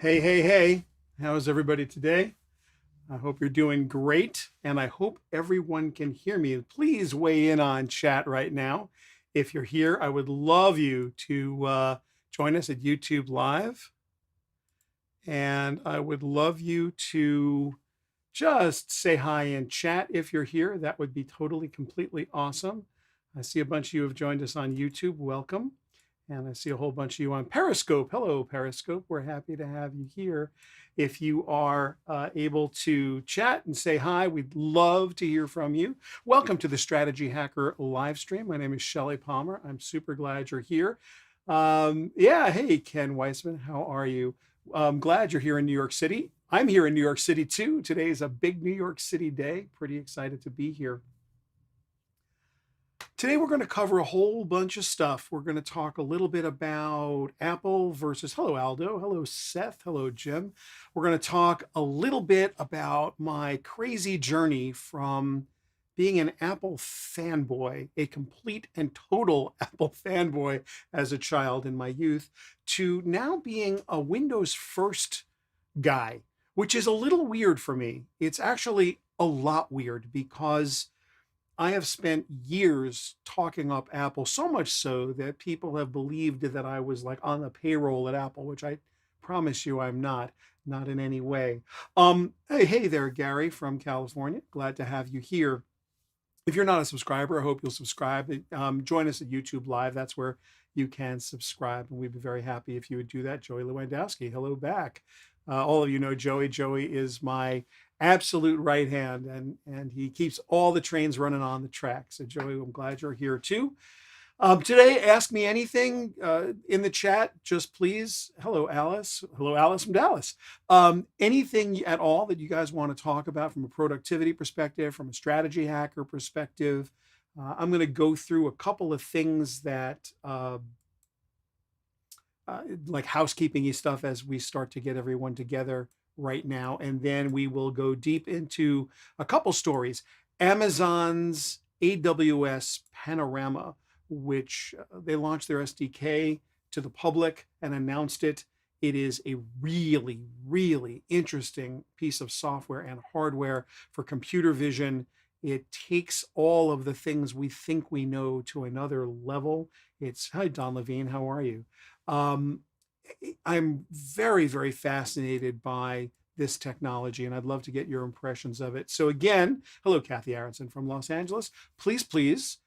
Hey, hey, hey. How's everybody today? I hope you're doing great, and I hope everyone can hear me. Please weigh in on chat right now. If you're here, I would love you to join us at YouTube Live, and I would love you to just say hi in chat if you're here. That would be totally, completely awesome. I see a bunch of you have joined us on YouTube. Welcome. And I see a whole bunch of you on Periscope. Hello, Periscope. We're happy to have you here. If you are able to chat and say hi, we'd love to hear from you. Welcome to the Strategy Hacker live stream. My name is Shelly Palmer. I'm super glad you're here. Yeah, hey, Ken Weissman, how are you? I'm glad you're here in New York City. I'm here in New York City too. Today is a big New York City day. Pretty excited to be here. Today we're going to cover a whole bunch of stuff. We're going to talk a little bit about Apple versus, hello Aldo, hello Seth, hello Jim. We're going to talk a little bit about my crazy journey from being an Apple fanboy, a complete and total Apple fanboy as a child in my youth, to now being a Windows first guy, which is a little weird for me. It's actually a lot weird because I have spent years talking up Apple, so much so that people have believed that I was like on the payroll at Apple, which I promise you I'm not, not in any way. Hey there, Gary from California. Glad to have you here. If you're not a subscriber, I hope you'll subscribe. Join us at YouTube Live. That's where you can subscribe, and we'd be very happy if you would do that. Joey Lewandowski, hello back. All of you know Joey. Joey is my absolute right hand, and he keeps all the trains running on the track. So Joey, I'm glad you're here too. Today, ask me anything in the chat, just please. Hello, Alice. Hello, Alice from Dallas. Anything at all that you guys want to talk about from a productivity perspective, from a strategy hacker perspective. I'm going to go through a couple of things that like housekeeping-y stuff as we start to get everyone together right now. And then we will go deep into a couple stories. Amazon's AWS Panorama, which they launched their SDK to the public and announced it. It is a really, really interesting piece of software and hardware for computer vision. It takes all of the things we think we know to another level. Hi, Don Levine, how are you? I'm very, very fascinated by this technology, and I'd love to get your impressions of it. So again, hello, Kathy Aronson from Los Angeles. Please,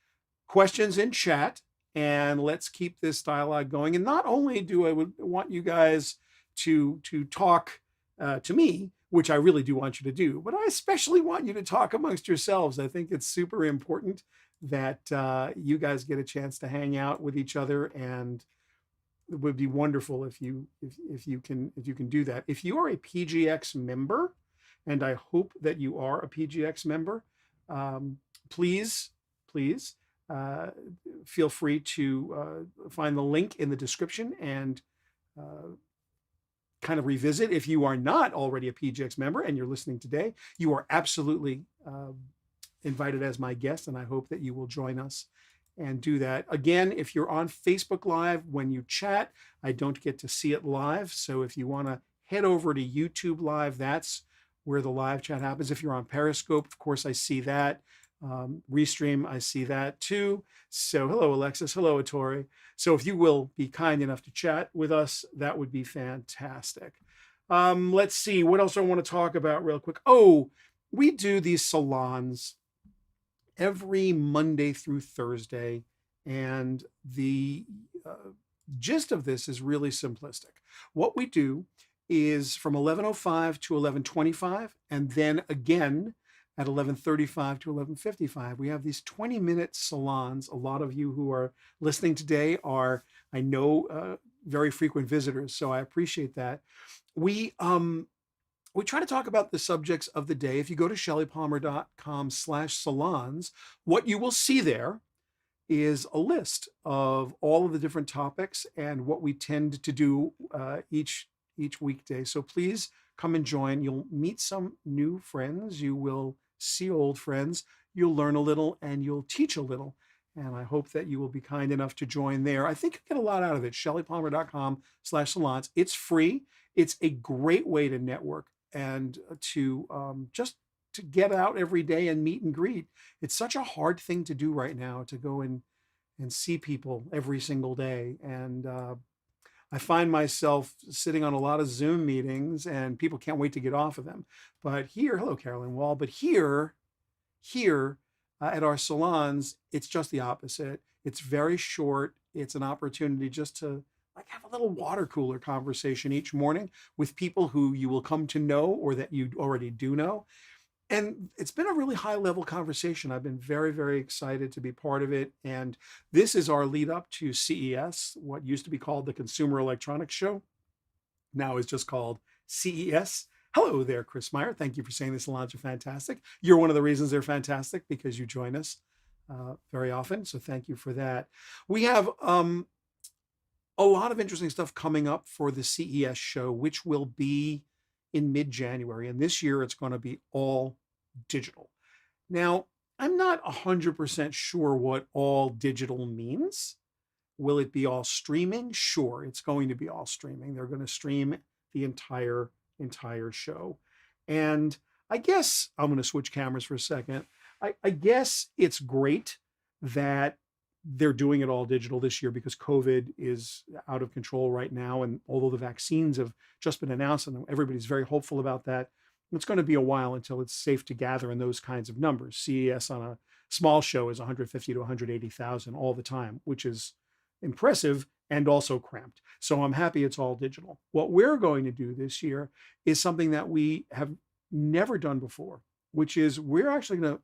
questions in chat, and let's keep this dialogue going. And not only do I would want you guys to talk to me, which I really do want you to do, but I especially want you to talk amongst yourselves. I think it's super important that you guys get a chance to hang out with each other, and it would be wonderful if you can do that. If you are a PGX member, and I hope that you are a PGX member, please feel free to find the link in the description and kind of revisit. If you are not already a PGX member and you're listening today, you are absolutely invited as my guest, and I hope that you will join us and do that. Again, if you're on Facebook Live, when you chat, I don't get to see it live. So if you want to head over to YouTube Live, that's where the live chat happens. If you're on Periscope, of course, I see that. Restream, I see that too. So hello, Alexis. Hello, Ettore. So if you will be kind enough to chat with us, that would be fantastic. Let's see, what else I want to talk about real quick. Oh, we do these salons every Monday through Thursday, and the gist of this is really simplistic. What we do is from 11:05 to 11:25, and then again at 11:35 to 11:55. We have these 20-minute salons. A lot of you who are listening today are, I know, very frequent visitors, so I appreciate that. We try to talk about the subjects of the day. If you go to shellypalmer.com/salons, what you will see there is a list of all of the different topics and what we tend to do each weekday. So please come and join. You'll meet some new friends. You will see old friends. You'll learn a little and you'll teach a little. And I hope that you will be kind enough to join there. I think you get a lot out of it. ShellyPalmer.com/salons. It's free. It's a great way to network and to just to get out every day and meet and greet. It's such a hard thing to do right now, to go and see people every single day. And I find myself sitting on a lot of Zoom meetings and people can't wait to get off of them. But here, hello, Carolyn Wall, but here at our salons, it's just the opposite. It's very short. It's an opportunity just to like have a little water cooler conversation each morning with people who you will come to know or that you already do know. And it's been a really high level conversation. I've been very, very excited to be part of it. And this is our lead up to CES, what used to be called the Consumer Electronics Show, now is just called CES. Hello there, Chris Meyer. Thank you for saying the salons are fantastic. You're one of the reasons they're fantastic, because you join us very often. So thank you for that. We have a lot of interesting stuff coming up for the CES show, which will be in mid-January. And this year it's going to be all digital. Now, I'm not 100% sure what all digital means. Will it be all streaming? Sure, it's going to be all streaming. They're going to stream the entire show. And I guess I'm going to switch cameras for a second. I guess it's great that they're doing it all digital this year, because COVID is out of control right now. And although the vaccines have just been announced and everybody's very hopeful about that, it's going to be a while until it's safe to gather in those kinds of numbers. CES on a small show is 150 to 180,000 all the time, which is impressive and also cramped. So I'm happy it's all digital. What we're going to do this year is something that we have never done before, which is we're actually going to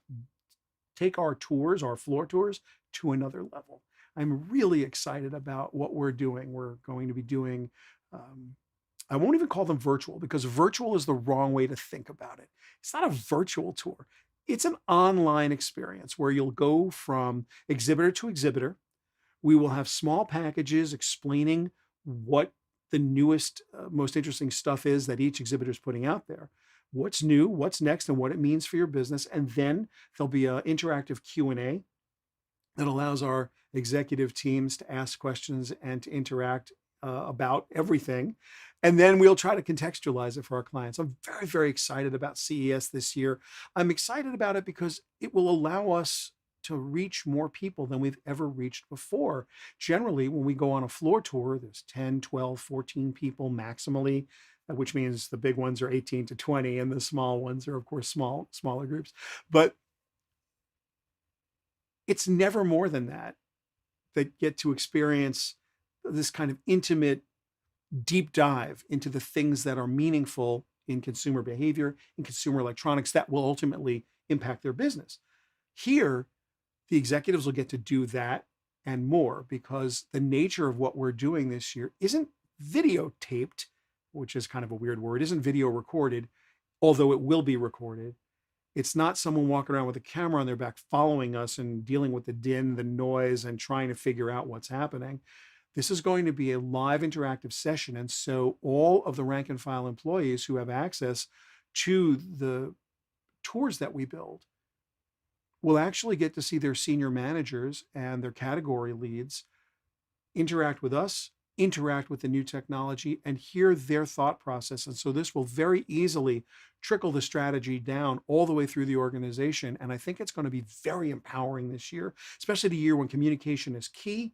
take our tours, our floor tours, to another level. I'm really excited about what we're doing. We're going to be doing, I won't even call them virtual, because virtual is the wrong way to think about it. It's not a virtual tour. It's an online experience where you'll go from exhibitor to exhibitor. We will have small packages explaining what the newest, most interesting stuff is that each exhibitor is putting out there. What's new, what's next, and what it means for your business. And then there'll be an interactive Q&A that allows our executive teams to ask questions and to interact about everything. And then we'll try to contextualize it for our clients. I'm very, very excited about CES this year. I'm excited about it because it will allow us to reach more people than we've ever reached before. Generally, when we go on a floor tour, there's 10, 12, 14 people maximally, which means the big ones are 18 to 20, and the small ones are, of course, smaller groups. But it's never more than that get to experience this kind of intimate deep dive into the things that are meaningful in consumer behavior, in consumer electronics, that will ultimately impact their business. Here, the executives will get to do that and more, because the nature of what we're doing this year isn't videotaped, which is kind of a weird word, isn't video recorded, although it will be recorded. It's not someone walking around with a camera on their back following us and dealing with the din, the noise, and trying to figure out what's happening. This is going to be a live interactive session. And so all of the rank and file employees who have access to the tours that we build will actually get to see their senior managers and their category leads interact with us, interact with the new technology, and hear their thought process. And so this will very easily trickle the strategy down all the way through the organization. And I think it's going to be very empowering this year, especially the year when communication is key.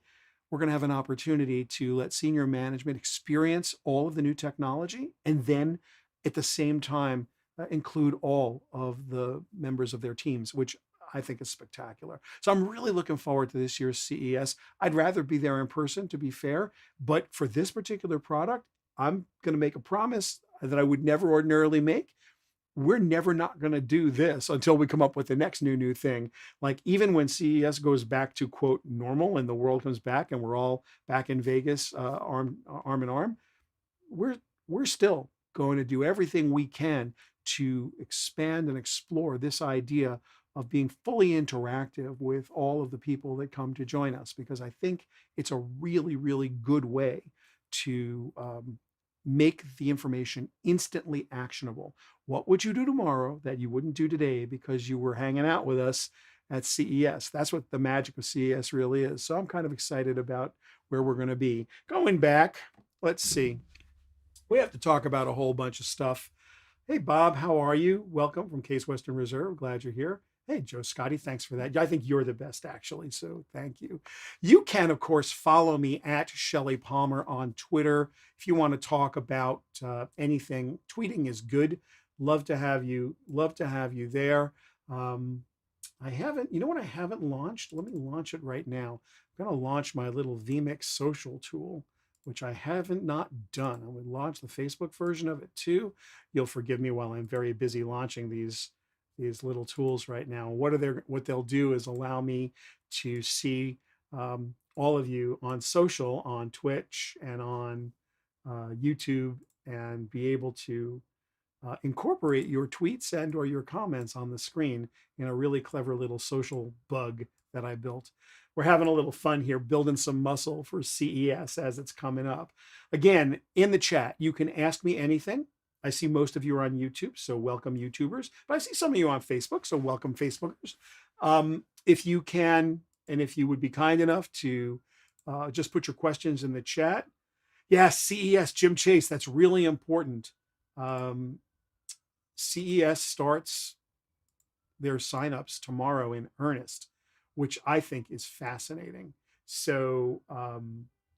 We're going to have an opportunity to let senior management experience all of the new technology, and then at the same time include all of the members of their teams, which I think is spectacular. So I'm really looking forward to this year's CES. I'd rather be there in person, to be fair, but for this particular product, I'm going to make a promise that I would never ordinarily make. We're never not going to do this until we come up with the next new thing. Like, even when CES goes back to, quote, normal, and the world comes back and we're all back in Vegas, arm in arm, we're still going to do everything we can to expand and explore this idea of being fully interactive with all of the people that come to join us, because I think it's a really, really good way to make the information instantly actionable. What would you do tomorrow that you wouldn't do today because you were hanging out with us at CES. That's what the magic of CES really is. So I'm kind of excited about where we're going to be. Going back, let's see. We have to talk about a whole bunch of stuff. Hey, Bob, how are you? Welcome from Case Western Reserve. Glad you're here. Hey, Joe Scotty, thanks for that. I think you're the best, actually, so thank you. You can, of course, follow me at Shelly Palmer on Twitter if you want to talk about anything. Tweeting is good. Love to have you. Love to have you there. I haven't, you know what I haven't launched? Let me launch it right now. I'm going to launch my little vMix social tool, which I haven't not done. I would launch the Facebook version of it too. You'll forgive me while I'm very busy launching these little tools right now. What they'll do is allow me to see all of you on social, on Twitch and on YouTube, and be able to incorporate your tweets and or your comments on the screen in a really clever little social bug that I built. We're having a little fun here, building some muscle for CES as it's coming up. Again, in the chat, you can ask me anything. I see most of you are on YouTube, so welcome YouTubers. But I see some of you on Facebook, so welcome Facebookers. If you can, and if you would be kind enough to just put your questions in the chat. Yes, CES, Jim Chase, that's really important. CES starts their signups tomorrow in earnest, which I think is fascinating. So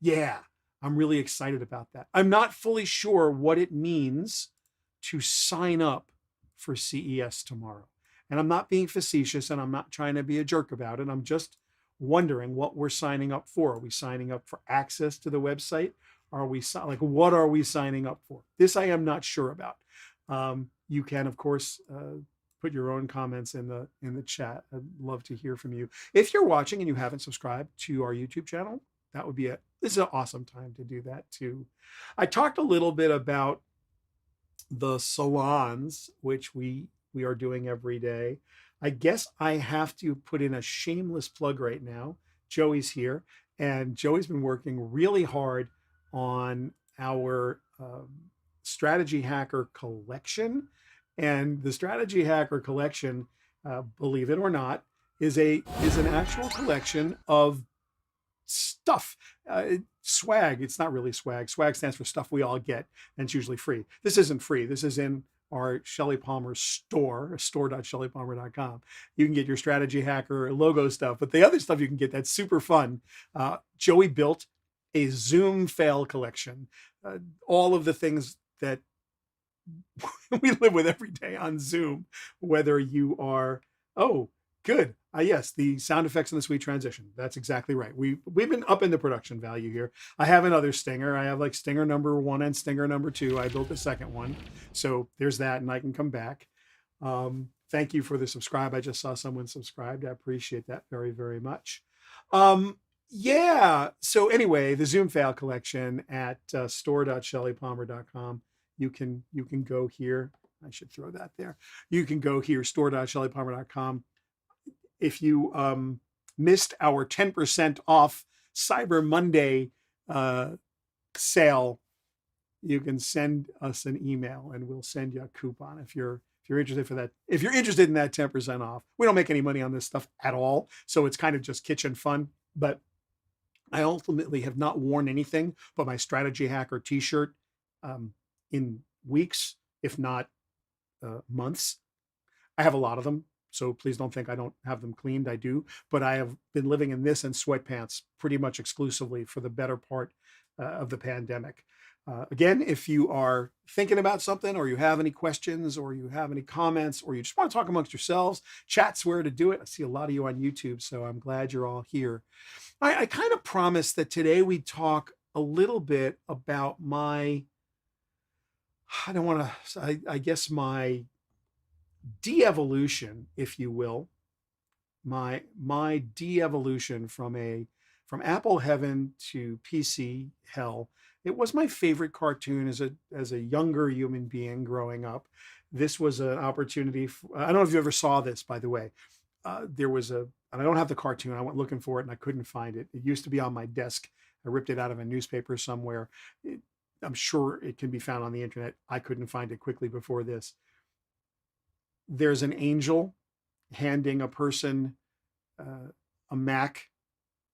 yeah, I'm really excited about that. I'm not fully sure what it means to sign up for CES tomorrow. And I'm not being facetious and I'm not trying to be a jerk about it. I'm just wondering what we're signing up for. Are we signing up for access to the website? Are we like, what are we signing up for? This I am not sure about. You can, of course, put your own comments in the chat. I'd love to hear from you. If you're watching and you haven't subscribed to our YouTube channel, that would be this is an awesome time to do that too. I talked a little bit about the salons, which we are doing every day. I guess I have to put in a shameless plug right now. Joey's here, and Joey's been working really hard on our Strategy Hacker collection. And the Strategy Hacker collection, believe it or not, is an actual collection of stuff. Swag. It's not really swag. Swag stands for stuff we all get, and it's usually free. This isn't free. This is in our Shelly Palmer store, store.shellypalmer.com. You can get your Strategy Hacker logo stuff, but the other stuff you can get that's super fun. Joey built a Zoom fail collection. All of the things that we live with every day on Zoom, whether you are, oh, good. Yes, the sound effects and the sweet transition. That's exactly right. We've been up in the production value here. I have another stinger. I have like stinger number 1 and stinger number 2. I built the second one. So there's that, and I can come back. Thank you for the subscribe. I just saw someone subscribed. I appreciate that very, very much. Yeah. So anyway, the Zoom fail collection at store.shellypalmer.com. You can go here. I should throw that there. You can go here, store.shellypalmer.com. If you missed our 10% off Cyber Monday sale, you can send us an email and we'll send you a coupon if you're interested for that. If you're interested in that 10% off. We don't make any money on this stuff at all, so it's kind of just kitchen fun. But I ultimately have not worn anything but my Strategy Hacker t-shirt in weeks, if not months. I have a lot of them, so please don't think I don't have them cleaned. I do, but I have been living in this and sweatpants pretty much exclusively for the better part of the pandemic. Again, if you are thinking about something, or you have any questions, or you have any comments, or you just want to talk amongst yourselves, chat's where to do it. I see a lot of you on YouTube, so I'm glad you're all here. I kind of promised that today we'd talk a little bit about my, I guess my de-evolution, if you will, my de-evolution from Apple heaven to PC hell. It was my favorite cartoon as a younger human being growing up. This was an opportunity. I don't know if you ever saw this, by the way. There was and I don't have the cartoon. I went looking for it and I couldn't find it. It used to be on my desk. I ripped it out of a newspaper somewhere. I'm sure it can be found on the internet. I couldn't find it quickly before this. There's an angel handing a person a Mac,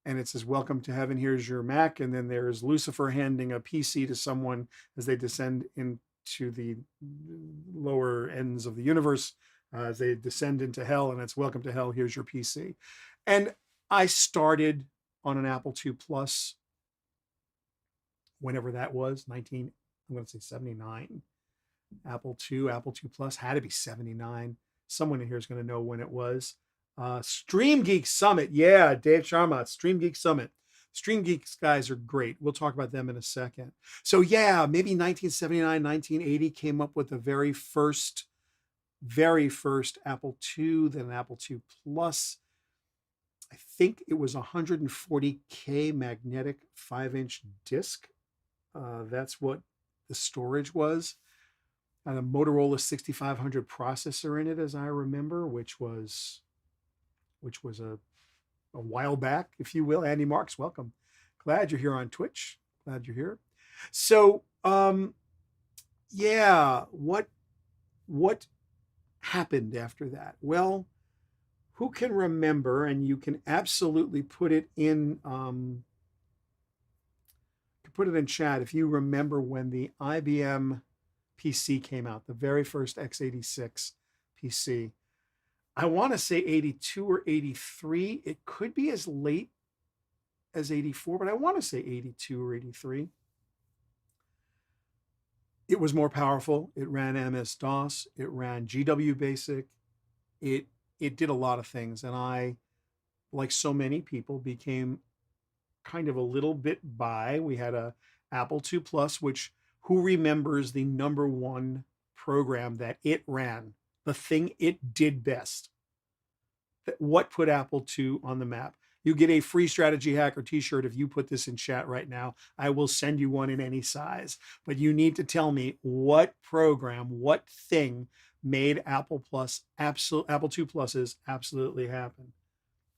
and it says, "Welcome to heaven, here's your Mac." And then there's Lucifer handing a PC to someone as they descend into the lower ends of the universe, as they descend into hell, and it's, "Welcome to hell, here's your PC." And I started on an Apple II Plus, whenever that was, I'm going to say 79. Apple II Plus had to be 79. Someone in here is going to know when it was. Stream Geek Summit. Yeah, Dave Sharma, Stream Geek Summit. Stream Geeks guys are great. We'll talk about them in a second. So yeah, maybe 1979, 1980 came up with the very first Apple II, then an Apple II Plus. I think it was 140K magnetic 5-inch disc. That's what the storage was. And a Motorola 6500 processor in it, as I remember, which was a while back, if you will. Andy Marks, welcome. Glad you're here on Twitch. Glad you're here. So, yeah, what happened after that? Well, who can remember? And you can absolutely put it in chat if you remember when the IBM PC came out, the very first x86 PC. I want to say 82 or 83. It could be as late as 84, but I want to say 82 or 83. It was more powerful. It ran MS-DOS. It ran GW Basic. It did a lot of things. And I, like so many people, became kind of a little bit bi. We had a Apple II Plus, which, who remembers the #1 program that it ran? The thing it did best. What put Apple II on the map? You get a free Strategy Hacker t-shirt if you put this in chat right now. I will send you one in any size. But you need to tell me what program, what thing made Apple II Pluses absolutely happen.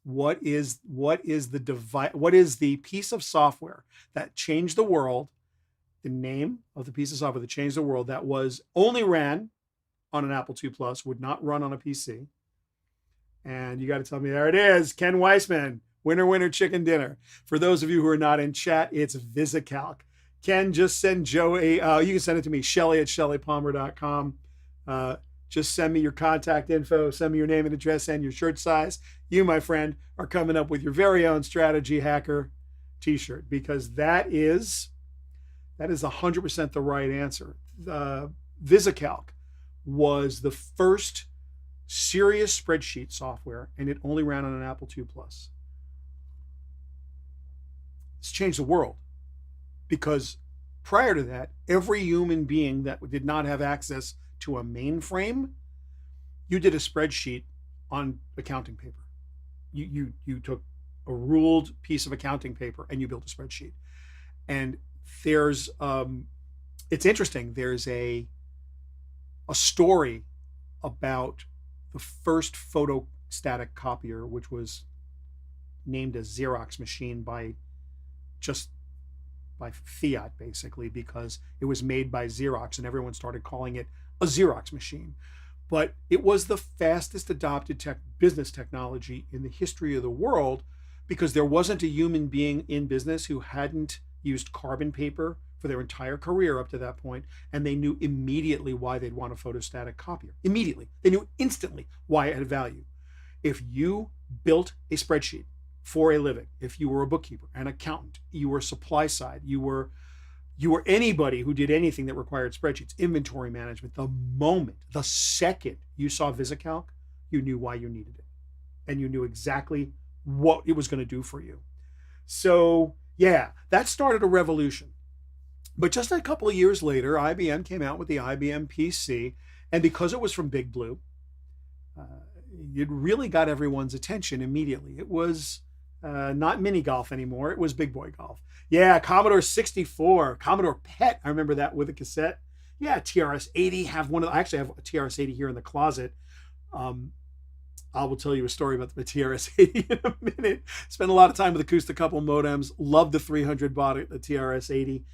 What is the device? What is the piece of software that changed the world? The name of the piece of software that changed the world, that was only ran on an Apple II Plus, would not run on a PC. And you got to tell me, there it is. Ken Weissman, winner, chicken dinner. For those of you who are not in chat, it's VisiCalc. Ken, just send Joe you can send it to me, Shelly at shellypalmer.com. Just send me your contact info, send me your name and address and your shirt size. You, my friend, are coming up with your very own Strategy Hacker t-shirt, because that is 100% the right answer. VisiCalc was the first serious spreadsheet software, and it only ran on an Apple II Plus. It's changed the world, because prior to that, every human being that did not have access to a mainframe, you did a spreadsheet on accounting paper. You took a ruled piece of accounting paper and you built a spreadsheet. And there's it's interesting. There's a story about the first photostatic copier, which was named a Xerox machine by fiat, basically, because it was made by Xerox and everyone started calling it a Xerox machine. But it was the fastest adopted business technology in the history of the world, because there wasn't a human being in business who hadn't used carbon paper for their entire career up to that point, and they knew immediately why they'd want a photostatic copier. Immediately. They knew instantly why it had value. If you built a spreadsheet for a living, if you were a bookkeeper, an accountant, you were supply side, you were anybody who did anything that required spreadsheets, inventory management, the second you saw VisiCalc, you knew why you needed it. And you knew exactly what it was going to do for you. So yeah, that started a revolution. But just a couple of years later, IBM came out with the IBM PC. And because it was from Big Blue, it really got everyone's attention immediately. It was not mini golf anymore. It was big boy golf. Yeah, Commodore 64, Commodore PET. I remember that with a cassette. Yeah, TRS-80. I actually have a TRS-80 here in the closet. I will tell you a story about the TRS-80 in a minute. Spent a lot of time with acoustic couple modems. Loved the 300 baud, the TRS-80.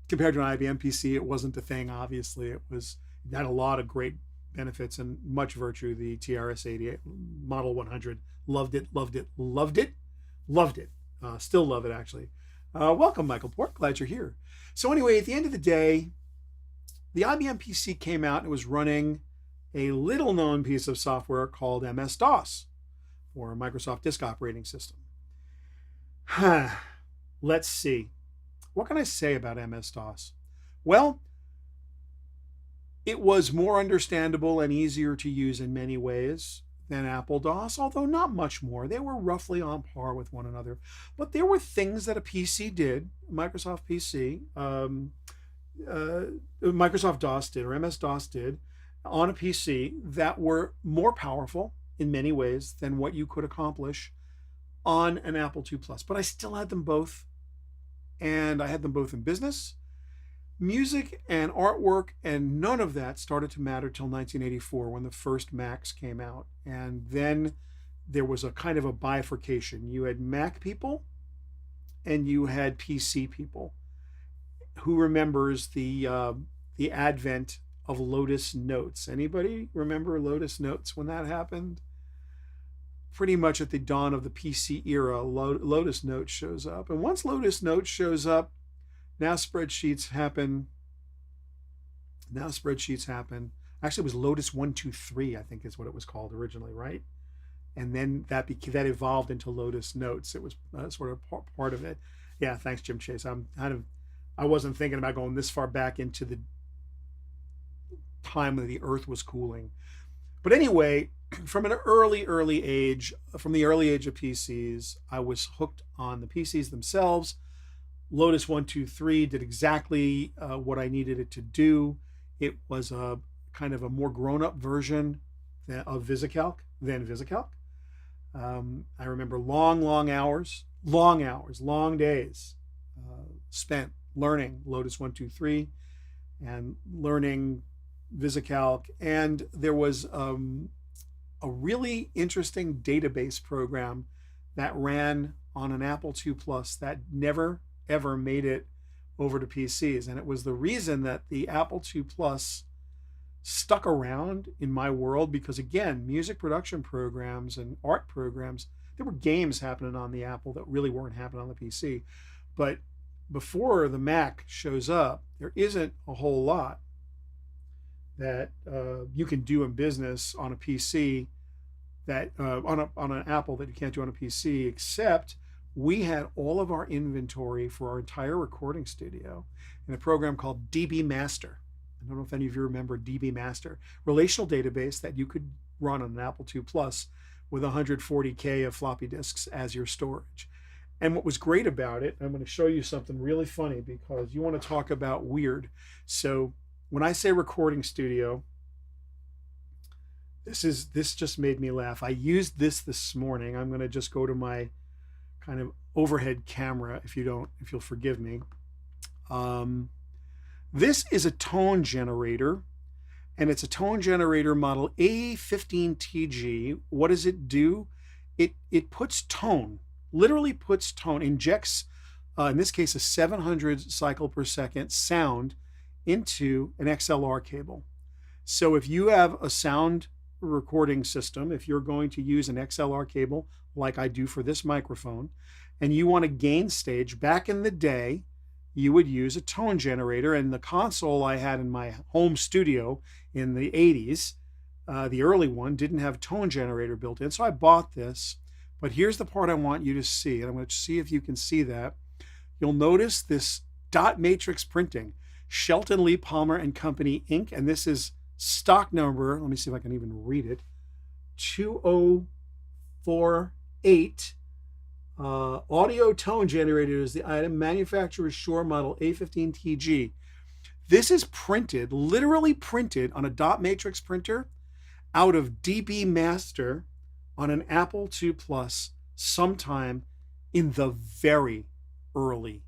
Compared to an IBM PC, it wasn't the thing, obviously. It had a lot of great benefits and much virtue. The TRS-80 Model 100 Loved it, loved it, loved it, loved it. Still love it, actually. Welcome, Michael Port. Glad you're here. So anyway, at the end of the day, the IBM PC came out and it was running a little known piece of software called MS-DOS, or Microsoft Disk Operating System. Let's see. What can I say about MS-DOS? Well, it was more understandable and easier to use in many ways than Apple DOS, although not much more. They were roughly on par with one another. But there were things that a PC did, Microsoft PC, Microsoft DOS did, or MS-DOS did, on a PC that were more powerful in many ways than what you could accomplish on an Apple II Plus. But I still had them both, and I had them both in business, music, and artwork, and none of that started to matter till 1984 when the first Macs came out. And then there was a kind of a bifurcation. You had Mac people and you had PC people. Who remembers the advent of Lotus Notes? Anybody remember Lotus Notes when that happened? Pretty much at the dawn of the PC era, Lotus Notes shows up. And once Lotus Notes shows up, now spreadsheets happen. Actually, it was Lotus 123, I think is what it was called originally, right? And then that evolved into Lotus Notes. It was sort of part of it. Yeah, thanks, Jim Chase. I wasn't thinking about going this far back into the time when the earth was cooling. But anyway, from an early age, from the early age of PCs, I was hooked on the PCs themselves. Lotus 123 did exactly what I needed it to do. It was a kind of a more grown-up version of VisiCalc than VisiCalc. I remember long hours, long days spent learning Lotus 123 and learning VisiCalc. And there was a really interesting database program that ran on an Apple II Plus that never ever made it over to PCs. And it was the reason that the Apple II Plus stuck around in my world, because again, music production programs and art programs, there were games happening on the Apple that really weren't happening on the PC. But before the Mac shows up, there isn't a whole lot that you can do in business on a PC that on an Apple that you can't do on a PC, except we had all of our inventory for our entire recording studio in a program called DB Master. I don't know if any of you remember DB Master, relational database that you could run on an Apple II Plus with 140K of floppy disks as your storage. And what was great about it, I'm going to show you something really funny because you want to talk about weird. So when I say recording studio, this just made me laugh. I used this morning. I'm going to just go to my kind of overhead camera if you'll forgive me. This is a tone generator, and it's a tone generator model A15TG. What does it do? It puts tone, literally puts tone, injects, in this case, a 700 cycle per second sound into an XLR cable. So if you have a sound recording system, if you're going to use an XLR cable like I do for this microphone, and you want to gain stage, back in the day, you would use a tone generator. And the console I had in my home studio in the 80s, the early one, didn't have a tone generator built in. So I bought this. But here's the part I want you to see, and I'm going to see if you can see that. You'll notice this dot matrix printing, Shelly Palmer and Company Inc. And this is stock number, let me see if I can even read it, 2048. Audio tone generator is the item, manufacturer's Shure model A15TG. This is printed, literally printed on a dot matrix printer out of DB Master on an Apple II Plus sometime in the very early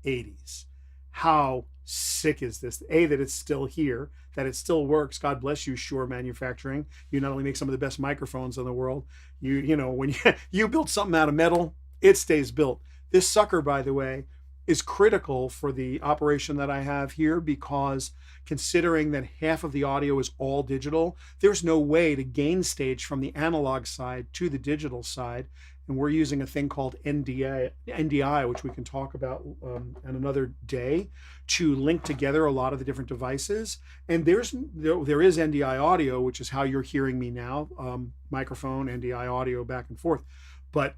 80s. How sick is this? A, that it's still here, that it still works. God bless you, Shure Manufacturing. You not only make some of the best microphones in the world, you know, when you build something out of metal, it stays built. This sucker, by the way, is critical for the operation that I have here, because considering that half of the audio is all digital, there's no way to gain stage from the analog side to the digital side. And we're using a thing called NDI, which we can talk about on another day, to link together a lot of the different devices. And there is NDI audio, which is how you're hearing me now, microphone, NDI audio, back and forth. But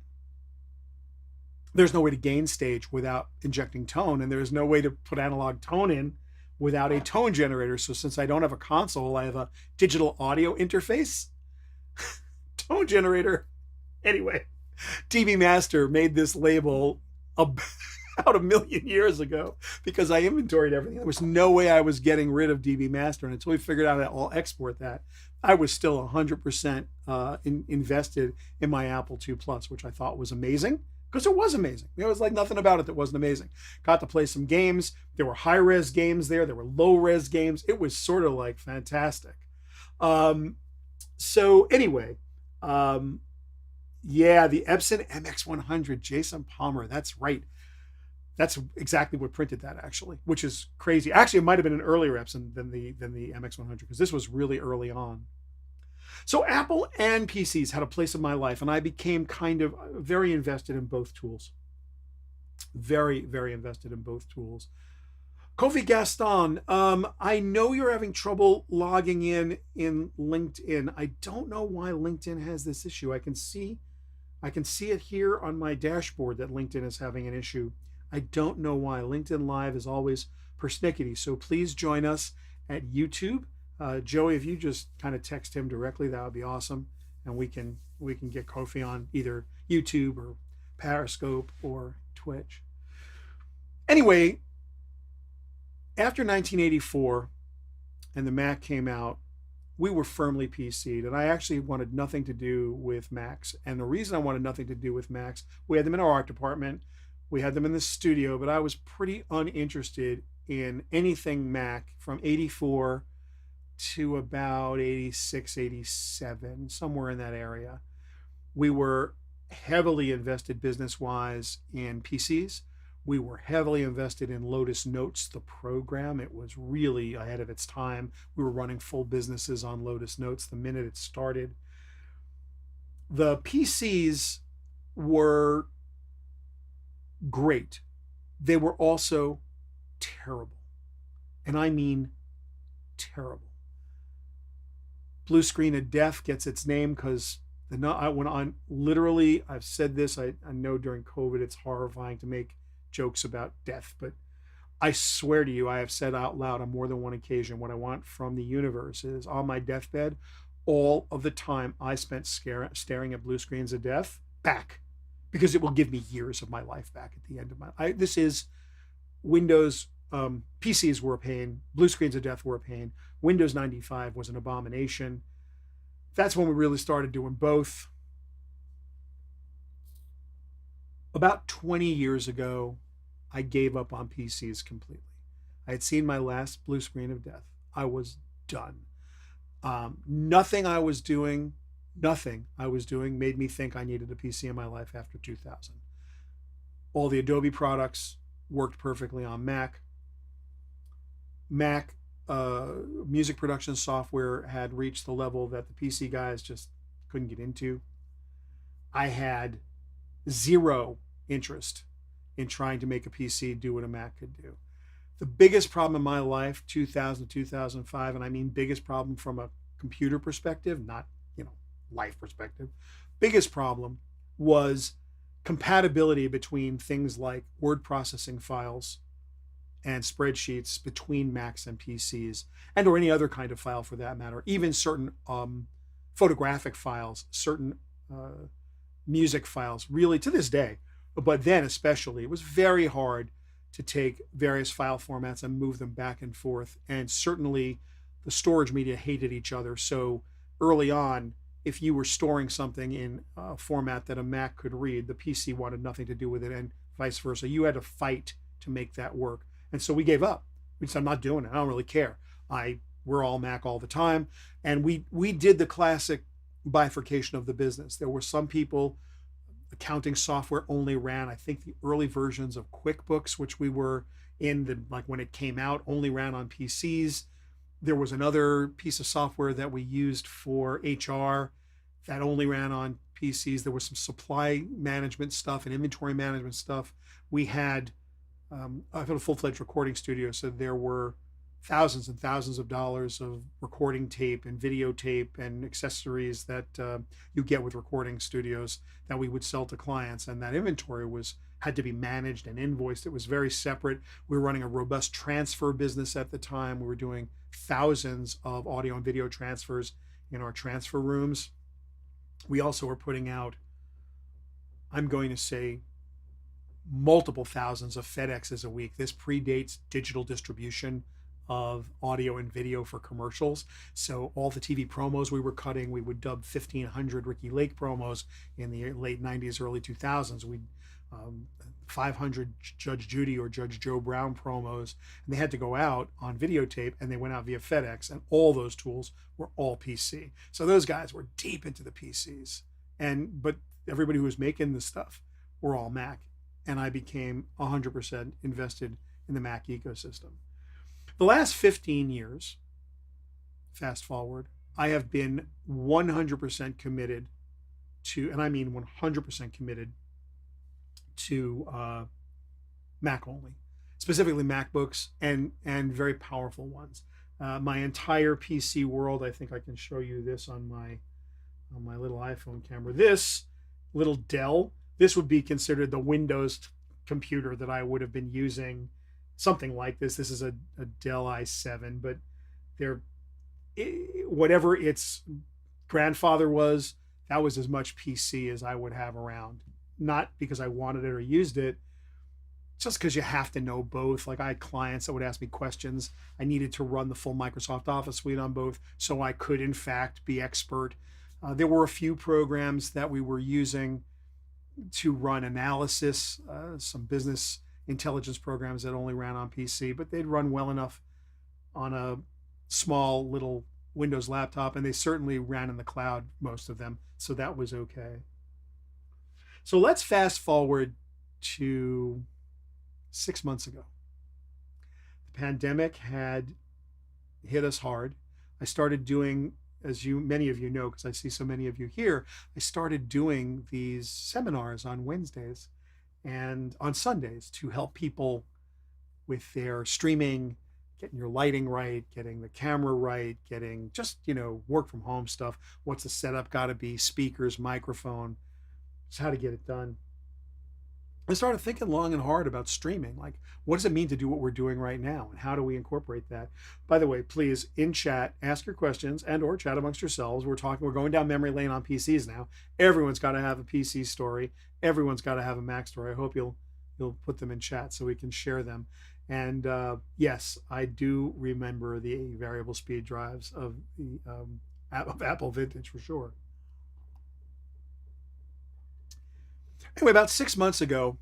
there's no way to gain stage without injecting tone, and there's no way to put analog tone in without a tone generator. So since I don't have a console, I have a digital audio interface. Tone generator. Anyway, DB Master made this label about 1 million years ago because I inventoried everything. There was no way I was getting rid of DB Master, and until we figured out how to all export that, I was still 100% invested in my Apple II Plus, which I thought was amazing, because it was amazing. There was like nothing about it that wasn't amazing. Got to play some games. There were high-res games there. There were low-res games. It was sort of like fantastic. So anyway, yeah, the Epson MX100, Jason Palmer. That's right. That's exactly what printed that, actually, which is crazy. Actually, it might have been an earlier Epson than the MX100, because this was really early on. So Apple and PCs had a place in my life, and I became kind of very invested in both tools. Very, very invested in both tools. Kofi Gaston, I know you're having trouble logging in LinkedIn. I don't know why LinkedIn has this issue. I can see it here on my dashboard that LinkedIn is having an issue. I don't know why. LinkedIn Live is always persnickety. So please join us at YouTube. Joey, if you just kind of text him directly, that would be awesome. And we can get Kofi on either YouTube or Periscope or Twitch. Anyway, after 1984 and the Mac came out, we were firmly PC'd, and I actually wanted nothing to do with Macs. And the reason I wanted nothing to do with Macs, we had them in our art department, we had them in the studio, but I was pretty uninterested in anything Mac from 84 to about 86, 87, somewhere in that area. We were heavily invested business-wise in PCs. We were heavily invested in Lotus Notes, the program. It was really ahead of its time. We were running full businesses on Lotus Notes the minute it started. The PCs were great. They were also terrible. And I mean terrible. Blue screen of death gets its name because literally, I've said this, I know during COVID it's horrifying to make jokes about death, but I swear to you, I have said out loud on more than one occasion, what I want from the universe is, on my deathbed, all of the time I spent staring at blue screens of death back, because it will give me years of my life back at the end of my this is Windows. PCs were a pain. Blue screens of death were a pain. Windows 95 was an abomination. That's when we really started doing both. About 20 years ago, I gave up on PCs completely. I had seen my last blue screen of death. I was done. Nothing I was doing made me think I needed a PC in my life after 2000. All the Adobe products worked perfectly on Mac. Music production software had reached the level that the PC guys just couldn't get into. I had zero interest in trying to make a PC do what a Mac could do. The biggest problem in my life, 2000 to 2005, and I mean biggest problem from a computer perspective, not, life perspective, biggest problem was compatibility between things like word processing files and spreadsheets between Macs and PCs, and or any other kind of file for that matter, even certain photographic files, certain music files, really to this day, but then especially, it was very hard to take various file formats and move them back and forth. And certainly the storage media hated each other. So early on, if you were storing something in a format that a Mac could read, the PC wanted nothing to do with it, and vice versa. You had to fight to make that work. And so we gave up. We said, I'm not doing it. I don't really care. We're all Mac all the time. And we did the classic bifurcation of the business. There were some people, accounting software only ran, I think the early versions of QuickBooks, which we were in, the like when it came out, only ran on PCs. There was another piece of software that we used for HR that only ran on PCs. There was some supply management stuff and inventory management stuff. We had I've had a full-fledged recording studio, so there were thousands and thousands of dollars of recording tape and videotape and accessories that you get with recording studios that we would sell to clients, and that inventory was had to be managed and invoiced. It was very separate. We were running a robust transfer business at the time. We were doing thousands of audio and video transfers in our transfer rooms. We also were putting out, I'm going to say, multiple thousands of FedExes a week. This predates digital distribution of audio and video for commercials. So all the TV promos we were cutting, we would dub 1,500 Ricky Lake promos in the late 90s, early 2000s. We 500 Judge Judy or Judge Joe Brown promos, and they had to go out on videotape, and they went out via FedEx, and all those tools were all PC. So those guys were deep into the PCs, but everybody who was making this stuff were all Mac, and I became 100% invested in the Mac ecosystem. The last 15 years, fast forward, I have been 100% committed to, and I mean 100% committed to Mac only, specifically MacBooks and very powerful ones. My entire PC world, I think I can show you this on my little iPhone camera. This little Dell, this would be considered the Windows computer that I would have been using, something like this. This is a Dell i7, but whatever its grandfather was, that was as much PC as I would have around. Not because I wanted it or used it, just because you have to know both. Like I had clients that would ask me questions. I needed to run the full Microsoft Office suite on both, so I could in fact be expert. There were a few programs that we were using to run analysis, some business intelligence programs that only ran on PC, but they'd run well enough on a small little Windows laptop, and they certainly ran in the cloud, most of them, so that was okay. So let's fast forward to 6 months ago. The pandemic had hit us hard. I started doing, as many of you know, because I see so many of you here, I started doing these seminars on Wednesdays and on Sundays to help people with their streaming, getting your lighting right, getting the camera right, getting just, work from home stuff. What's the setup got to be, speakers, microphone, just how to get it done. I started thinking long and hard about streaming. Like, what does it mean to do what we're doing right now? And how do we incorporate that? By the way, please, in chat, ask your questions and or chat amongst yourselves. We're going down memory lane on PCs now. Everyone's got to have a PC story. Everyone's got to have a Mac story. I hope you'll put them in chat so we can share them. And yes, I do remember the variable speed drives of Apple Vintage for sure. Anyway, about 6 months ago,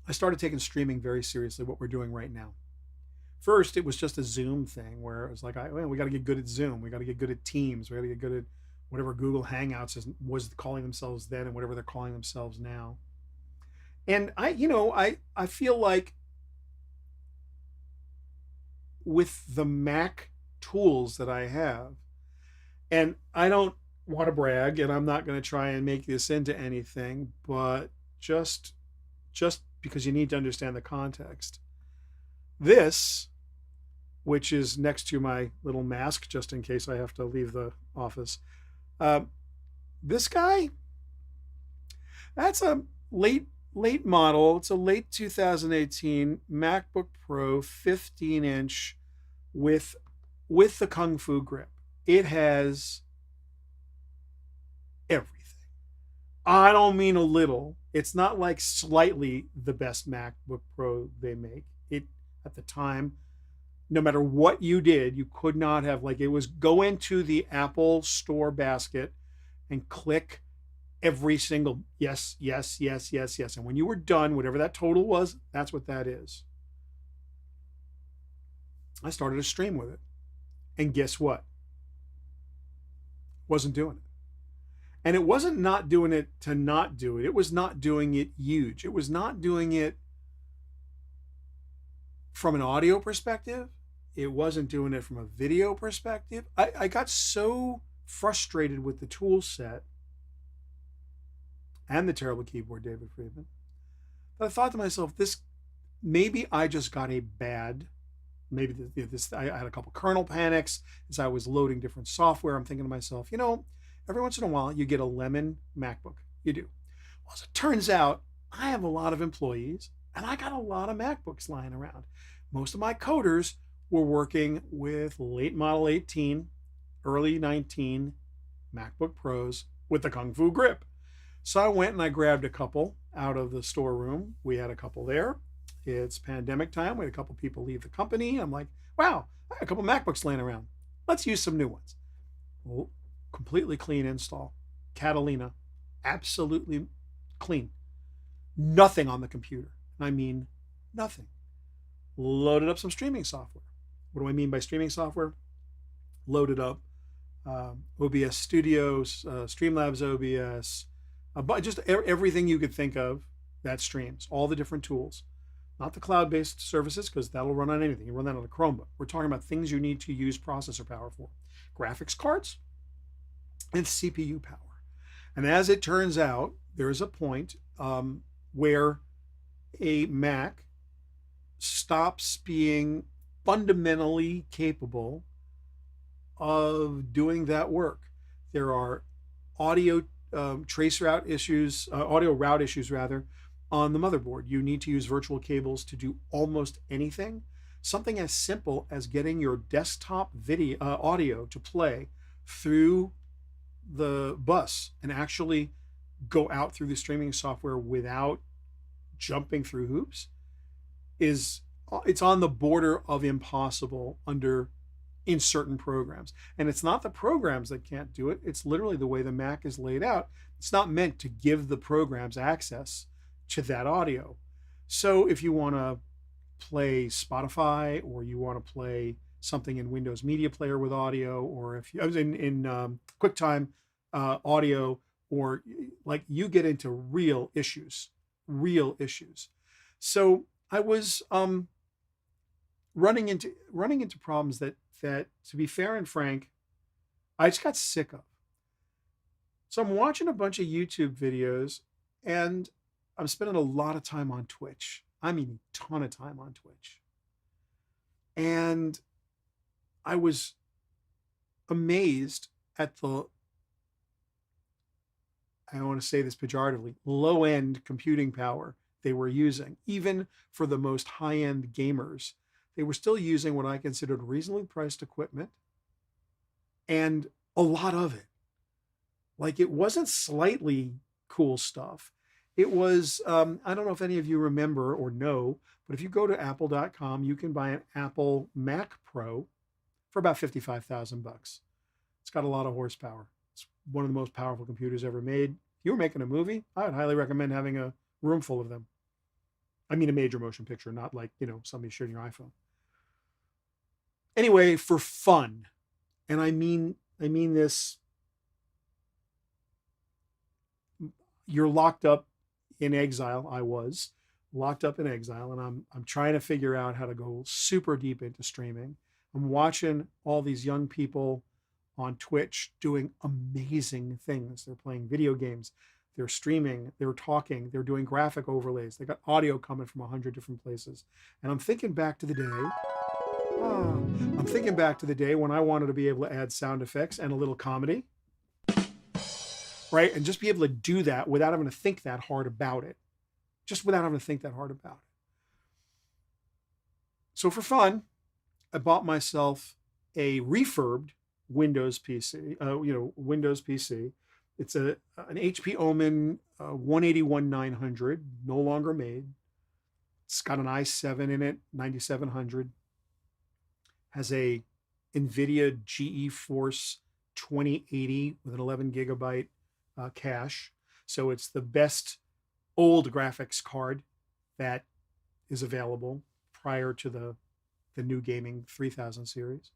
I started taking streaming very seriously, what we're doing right now. First, it was just a Zoom thing where it was like, we got to get good at Zoom. We got to get good at Teams. We got to get good at whatever Google Hangouts was calling themselves then and whatever they're calling themselves now. And I feel like with the Mac tools that I have, and I don't want to brag, and I'm not going to try and make this into anything, but just because you need to understand the context. This, which is next to my little mask, just in case I have to leave the office. This guy, that's a late model. It's a late 2018 MacBook Pro 15-inch with the Kung Fu grip. It has everything. I don't mean a little. It's not like slightly the best MacBook Pro they make. It, at the time, no matter what you did, you could not have, like, it was go into the Apple Store basket and click every single yes. And when you were done, whatever that total was, that's what that is. I started a stream with it. And guess what? Wasn't doing it. And it wasn't not doing it to not do it. It was not doing it huge. It was not doing it from an audio perspective. It wasn't doing it from a video perspective. I got so frustrated with the tool set and the terrible keyboard, David Friedman, that I thought to myself, this, maybe I just got a bad, maybe this, I had a couple kernel panics as I was loading different software. I'm thinking to myself, every once in a while you get a lemon MacBook. You do. Well, as it turns out, I have a lot of employees and I got a lot of MacBooks lying around. Most of my coders were working with late model 18, early 19 MacBook Pros with the Kung Fu grip. So I went and I grabbed a couple out of the storeroom. We had a couple there. It's pandemic time. We had a couple people leave the company. I'm like, wow, I have a couple MacBooks laying around. Let's use some new ones. Well, completely clean install. Catalina, absolutely clean. Nothing on the computer. I mean, nothing. Loaded up some streaming software. What do I mean by streaming software? Loaded up OBS Studios, Streamlabs OBS, but just everything you could think of that streams, all the different tools. Not the cloud-based services, because that'll run on anything. You run that on a Chromebook. We're talking about things you need to use processor power for. Graphics cards and CPU power. And as it turns out, there's a point where a Mac stops being fundamentally capable of doing that work. There are audio audio route issues rather, on the motherboard. You need to use virtual cables to do almost anything. Something as simple as getting your desktop video audio to play through the bus and actually go out through the streaming software without jumping through hoops it's on the border of impossible in certain programs. And it's not the programs that can't do it. It's literally the way the Mac is laid out. It's not meant to give the programs access to that audio. So if you want to play Spotify, or you want to play something in Windows Media Player with audio, or if you, I was in QuickTime audio, or like, you get into real issues. So I was running into problems that, to be fair and frank, I just got sick of. So I'm watching a bunch of YouTube videos, and I'm spending a lot of time on Twitch. I mean, a ton of time on Twitch. And I was amazed at the, I don't want to say this pejoratively, low-end computing power they were using. Even for the most high-end gamers, they were still using what I considered reasonably priced equipment, and a lot of it. Like, it wasn't slightly cool stuff. It was, I don't know if any of you remember or know, but if you go to apple.com, you can buy an Apple Mac Pro for about $55,000 bucks. It's got a lot of horsepower. It's one of the most powerful computers ever made. If you were making a movie, I would highly recommend having a room full of them. I mean, a major motion picture, not like, somebody sharing your iPhone. Anyway, for fun, and I mean this, you're locked up in exile. I was locked up in exile, and I'm trying to figure out how to go super deep into streaming. I'm watching all these young people on Twitch doing amazing things. They're playing video games, they're streaming, they're talking, they're doing graphic overlays, they got audio coming from 100 different places. And I'm thinking back to the day when I wanted to be able to add sound effects and a little comedy, right? And just be able to do that without having to think that hard about it. So for fun, I bought myself a refurbed Windows PC. Windows PC. It's an HP Omen 181-900, no longer made. It's got an i7 in it, 9700. Has a NVIDIA GeForce 2080 with an 11 gigabyte cache. So it's the best old graphics card that is available prior to the new gaming 3000 series.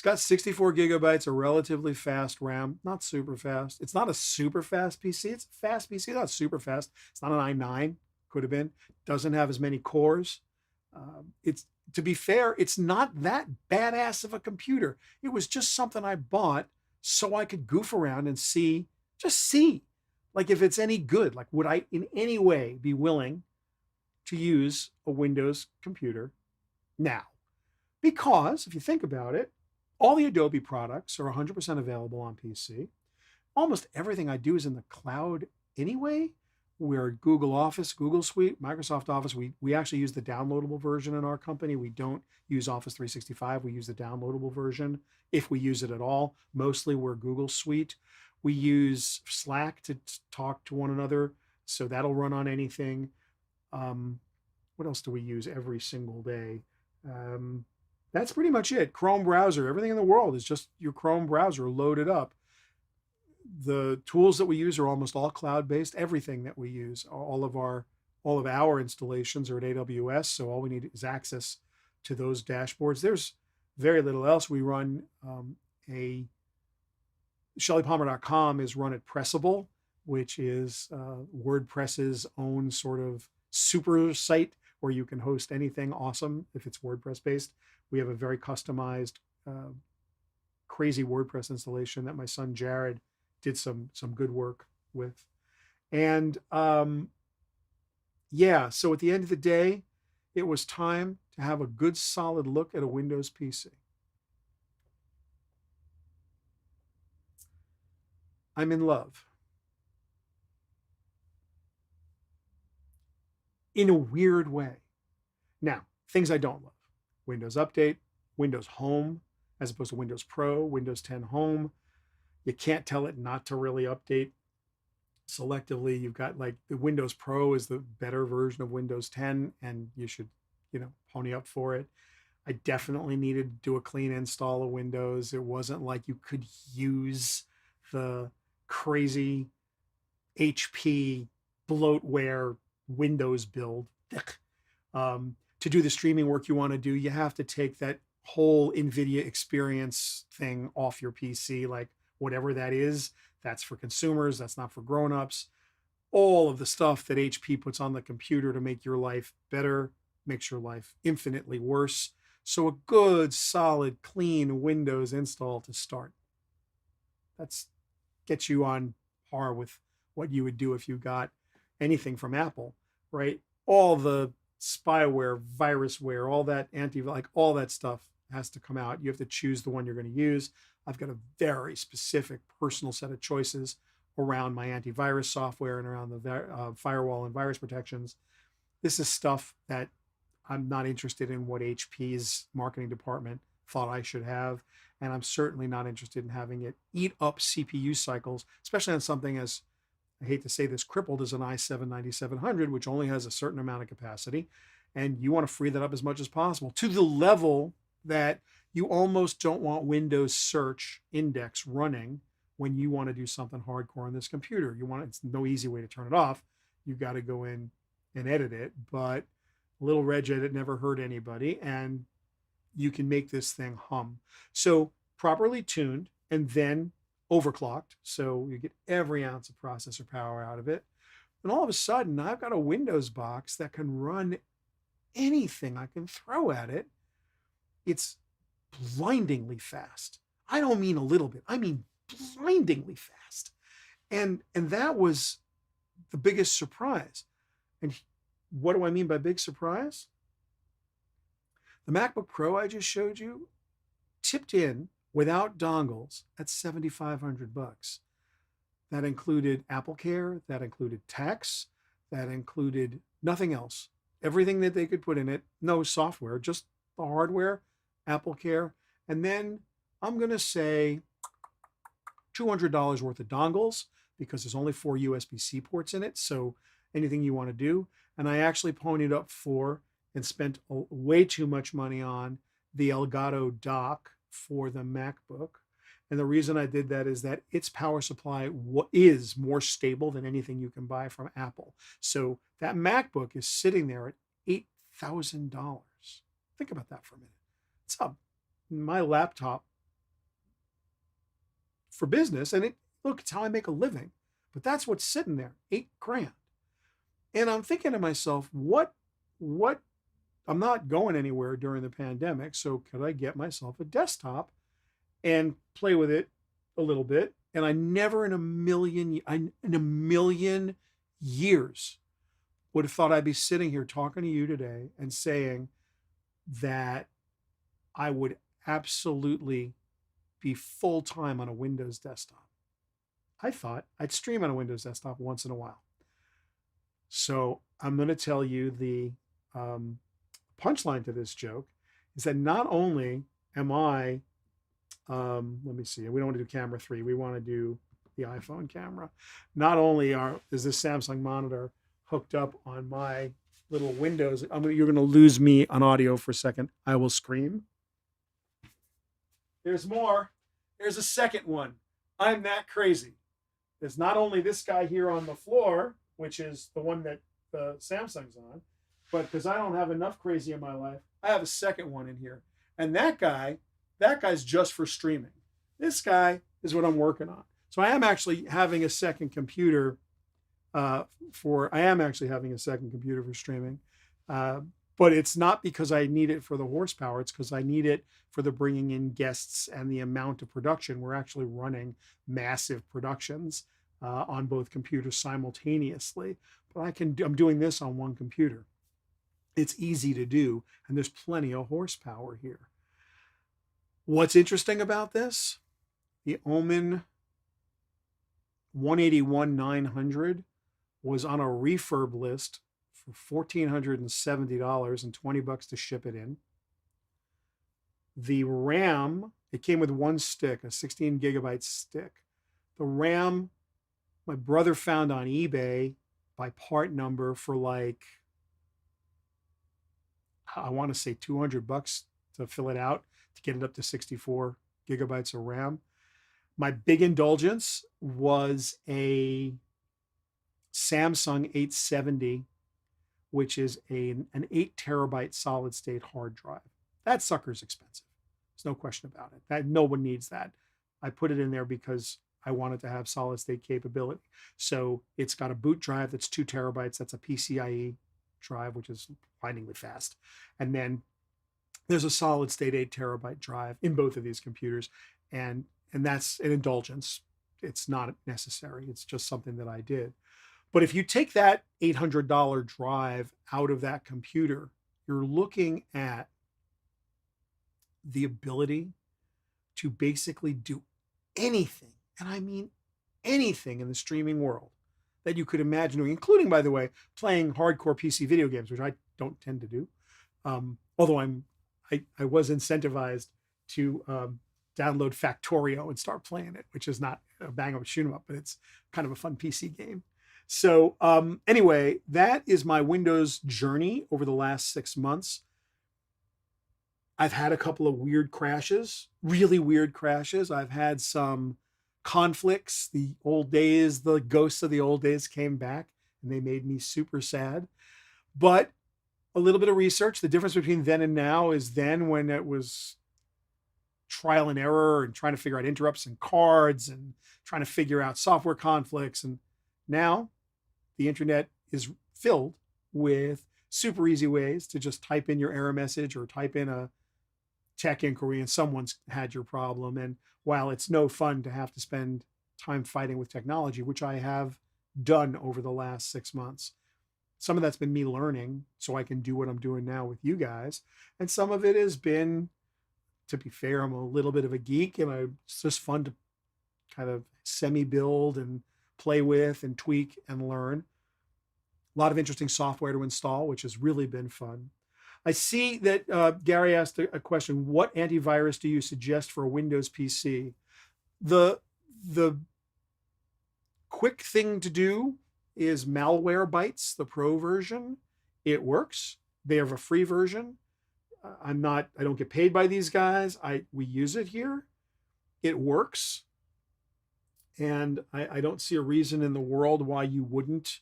It's got 64 gigabytes of relatively fast RAM, not super fast. It's not a super fast PC. It's a fast PC, not super fast. It's not an i9, could have been. Doesn't have as many cores. It's to be fair, it's not that badass of a computer. It was just something I bought so I could goof around and see, just see, like if it's any good. Like, would I in any way be willing to use a Windows computer now? Because if you think about it, all the Adobe products are 100% available on PC. Almost everything I do is in the cloud anyway. We're Google Office, Google Suite, Microsoft Office. We actually use the downloadable version in our company. We don't use Office 365. We use the downloadable version if we use it at all. Mostly we're Google Suite. We use Slack to talk to one another, so that'll run on anything. What else do we use every single day? That's pretty much it. Chrome browser. Everything in the world is just your Chrome browser loaded up. The tools that we use are almost all cloud-based. Everything that we use, all of our installations are at AWS, so all we need is access to those dashboards. There's very little else. We run a ShellyPalmer.com is run at Pressable, which is WordPress's own sort of super site where you can host anything awesome if it's WordPress based. We have a very customized, crazy WordPress installation that my son Jared did some good work with. And yeah, so at the end of the day, it was time to have a good solid look at a Windows PC. I'm in love. In a weird way. Now, things I don't love. Windows Update, Windows Home, as opposed to Windows Pro, Windows 10 Home. You can't tell it not to really update selectively. You've got like the Windows Pro is the better version of Windows 10, and you should, pony up for it. I definitely needed to do a clean install of Windows. It wasn't like you could use the crazy HP bloatware Windows build. To do the streaming work you want to do, you have to take that whole NVIDIA experience thing off your PC, like whatever that is. That's for consumers. That's not for grown-ups. All of the stuff that HP puts on the computer to make your life better makes your life infinitely worse. So a good, solid, clean Windows install to start. That's gets you on par with what you would do if you got anything from Apple, right? All the spyware, virusware, all that all that stuff has to come out. You have to choose the one you're going to use. I've got a very specific personal set of choices around my antivirus software and around the firewall and virus protections. This is stuff that I'm not interested in what HP's marketing department thought I should have. And I'm certainly not interested in having it eat up CPU cycles, especially on something as, I hate to say this, crippled as an i7-9700, which only has a certain amount of capacity. And you want to free that up as much as possible to the level that you almost don't want Windows search index running when you want to do something hardcore on this computer. It's no easy way to turn it off. You got to go in and edit it, but little regedit never hurt anybody, and you can make this thing hum. So properly tuned and then overclocked, so you get every ounce of processor power out of it. And all of a sudden, I've got a Windows box that can run anything I can throw at it. It's blindingly fast. I don't mean a little bit. I mean blindingly fast. And that was the biggest surprise. And what do I mean by big surprise? The MacBook Pro I just showed you tipped in without dongles at $7,500. That included AppleCare, that included tax, that included nothing else. Everything that they could put in it, no software, just the hardware, AppleCare, and then I'm going to say $200 worth of dongles because there's only 4 USB-C ports in it, so anything you want to do. And I actually ponied up for and spent way too much money on the Elgato dock for the MacBook. And the reason I did that is that its power supply is more stable than anything you can buy from Apple. So that MacBook is sitting there at $8,000. Think about that for a minute. It's up. My laptop for business. And look, it's how I make a living. But that's what's sitting there, $8,000. And I'm thinking to myself, what, I'm not going anywhere during the pandemic. So could I get myself a desktop and play with it a little bit? And I never in a million years would have thought I'd be sitting here talking to you today and saying that I would absolutely be full time on a Windows desktop. I thought I'd stream on a Windows desktop once in a while. So I'm going to tell you the punchline to this joke is that not only am I, let me see, we don't want to do camera 3. We want to do the iPhone camera. Not only is this Samsung monitor hooked up on my little Windows, you're going to lose me on audio for a second. I will scream. There's more. There's a second one. I'm that crazy. There's not only this guy here on the floor, which is the one that the Samsung's on, but because I don't have enough crazy in my life, I have a second one in here. And that guy's just for streaming. This guy is what I'm working on. So I am actually having a second computer for streaming. But it's not because I need it for the horsepower. It's because I need it for the bringing in guests and the amount of production. We're actually running massive productions on both computers simultaneously. But I'm doing this on one computer. It's easy to do, and there's plenty of horsepower here. What's interesting about this? The Omen 181-900 was on a refurb list for $1,470 and $20 to ship it in. The RAM, it came with one stick, a 16 gigabyte stick. The RAM, my brother found on eBay by part number for like, I want to say $200 to fill it out to get it up to 64 gigabytes of RAM. My big indulgence was a Samsung 870, which is an 8 terabyte solid state hard drive. That sucker's expensive. There's no question about it. That no one needs that. I put it in there because I wanted to have solid state capability. So it's got a boot drive that's 2 terabytes. That's a PCIe drive, which is blindingly fast. And then there's a solid state 8 terabyte drive in both of these computers. And that's an indulgence. It's not necessary. It's just something that I did. But if you take that $800 drive out of that computer, you're looking at the ability to basically do anything, and I mean anything in the streaming world that you could imagine doing, including, by the way, playing hardcore PC video games, which I don't tend to do. Although I was incentivized to download Factorio and start playing it, which is not a bang up shoot 'em up, but it's kind of a fun PC game. So anyway, that is my Windows journey over the last 6 months. I've had a couple of weird crashes, really weird crashes. I've had some conflicts. The old days, the ghosts of the old days came back and they made me super sad. But a little bit of research, the difference between then and now is then when it was trial and error and trying to figure out interrupts and cards and trying to figure out software conflicts. And now the internet is filled with super easy ways to just type in your error message or type in a tech inquiry and someone's had your problem. And while it's no fun to have to spend time fighting with technology, which I have done over the last 6 months, some of that's been me learning so I can do what I'm doing now with you guys. And some of it has been, to be fair, I'm a little bit of a geek and it's just fun to kind of semi-build and play with and tweak and learn. A lot of interesting software to install, which has really been fun. I see that Gary asked a question, what antivirus do you suggest for a Windows PC? The quick thing to do is Malwarebytes, the pro version. It works. They have a free version. I don't get paid by these guys. We use it here. It works. And I don't see a reason in the world why you wouldn't